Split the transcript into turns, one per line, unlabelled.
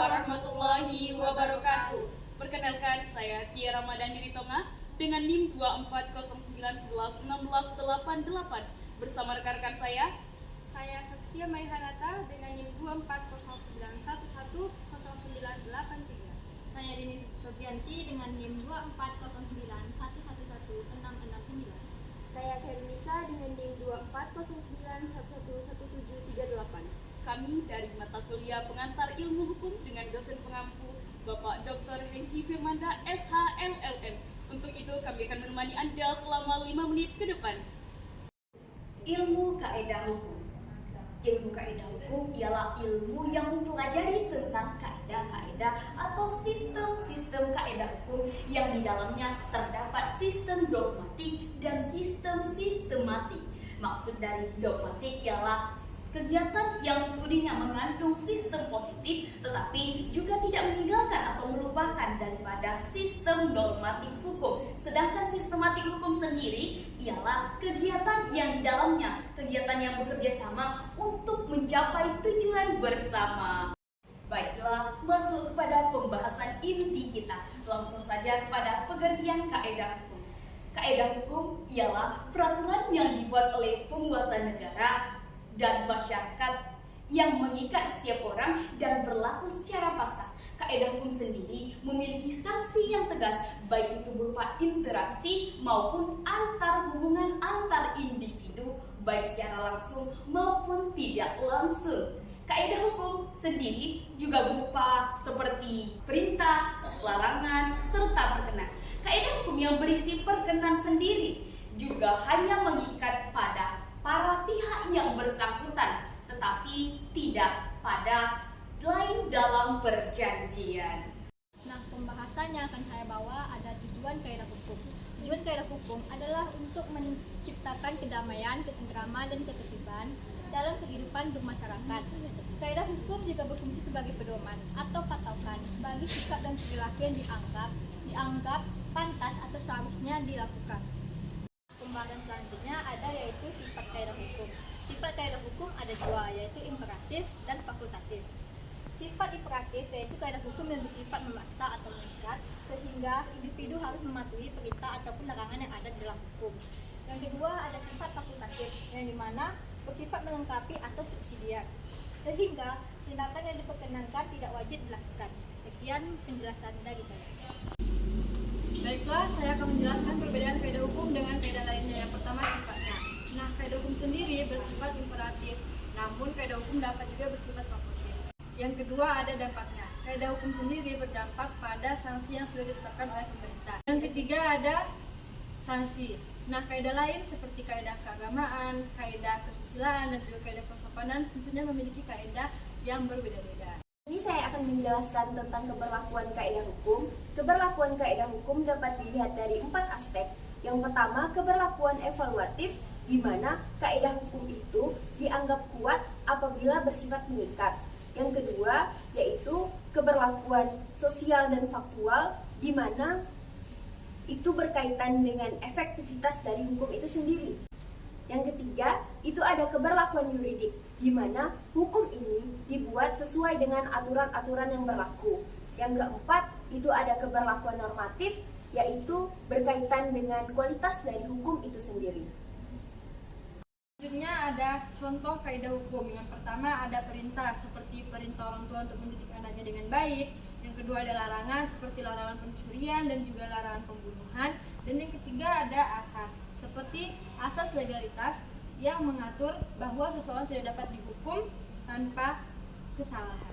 warahmatullahi wabarakatuh. Perkenalkan, saya Tia Ramadan Diritonga dengan NIM 2409111688 bersama rekan-rekan saya.
Saya Saskia Maihanata dengan NIM 2409110983.
Saya Dini Febrianti dengan NIM 2409111669.
Saya Khairunisa dengan NIM 2409111738.
Kami dari mata kuliah pengantar ilmu hukum dengan dosen pengampu Bapak Dr. Hengki Firmanda SH LLM. Untuk itu kami akan menemani Anda selama 5 menit ke depan.
Ilmu kaedah hukum. Ilmu kaedah hukum ialah ilmu yang mempelajari tentang kaedah-kaedah atau sistem-sistem kaedah hukum yang di dalamnya terdapat sistem dogmatik dan sistem sistematik. Maksud dari dogmatik ialah kegiatan yang studinya mengandung sistem positif tetapi juga tidak meninggalkan atau melupakan daripada sistem normatif hukum. Sedangkan sistematik hukum sendiri ialah kegiatan yang di dalamnya kegiatan yang bekerja sama untuk mencapai tujuan bersama. Baiklah, masuk kepada pembahasan inti kita. Langsung saja kepada pengertian kaedah hukum. Kaedah hukum ialah peraturan yang dibuat oleh penguasa negara dan masyarakat yang mengikat setiap orang dan berlaku secara paksa. Kaedah hukum sendiri memiliki sanksi yang tegas, baik itu berupa interaksi maupun hubungan antar individu, baik secara langsung maupun tidak langsung. Kaedah hukum sendiri juga berupa seperti perintah, larangan, serta perkenan. Kaedah hukum yang berisi perkenan sendiri juga hanya mengikat pada para pihak yang bersangkutan, tetapi tidak pada lain dalam perjanjian.
Nah, pembahasan yang akan saya bawa ada tujuan kaedah hukum. Tujuan kaedah hukum adalah untuk menciptakan kedamaian, ketentraman, dan ketertiban dalam kehidupan bermasyarakat. Kaedah hukum juga berfungsi sebagai pedoman atau patokan bagi sikap dan perilaku yang dianggap pantas atau seharusnya dilakukan. Pembahasan selanjutnya ada yaitu sifat kaedah hukum. Sifat kaedah hukum ada dua, yaitu imperatif dan fakultatif. Sifat imperatif yaitu kaedah hukum yang bersifat memaksa atau mengikat sehingga individu harus mematuhi perintah ataupun larangan yang ada di dalam hukum. Yang kedua ada sifat fakultatif yang dimana bersifat melengkapi atau subsidiar sehingga tindakan yang diperkenankan tidak wajib dilakukan. Sekian penjelasan dari saya.
Baiklah, saya akan menjelaskan perbedaan kaedah hukum dengan kaedah lainnya. Yang pertama sifatnya. Nah, kaedah hukum sendiri bersifat imperatif, namun kaedah hukum dapat juga bersifat fakultatif. Yang kedua ada dampaknya. Kaedah hukum sendiri berdampak pada sanksi yang sudah ditetapkan oleh pemerintah. Yang ketiga ada sanksi. Nah, kaedah lain seperti kaedah keagamaan, kaedah kesusilaan, dan juga kaedah persopanan tentunya memiliki kaedah yang berbeda-beda.
Jadi saya akan menjelaskan tentang keberlakuan kaedah hukum. Keberlakuan kaedah hukum dapat dilihat dari 4 aspek. Yang pertama, keberlakuan evaluatif, di mana kaedah hukum itu dianggap kuat apabila bersifat mengikat. Yang kedua, yaitu keberlakuan sosial dan faktual, di mana itu berkaitan dengan efektivitas dari hukum itu sendiri. Yang ketiga, itu ada keberlakuan yuridik, di mana hukum ini dibuat sesuai dengan aturan-aturan yang berlaku. Yang keempat, itu ada keberlakuan normatif, yaitu berkaitan dengan kualitas dari hukum itu sendiri.
Selanjutnya ada contoh kaedah hukum. Yang pertama ada perintah, seperti perintah orang tua untuk mendidik anaknya dengan baik. Yang kedua ada larangan, seperti larangan pencurian dan juga larangan pembunuhan. Dan yang ketiga ada asas, seperti asas legalitas yang mengatur bahwa seseorang tidak dapat dihukum tanpa kesalahan.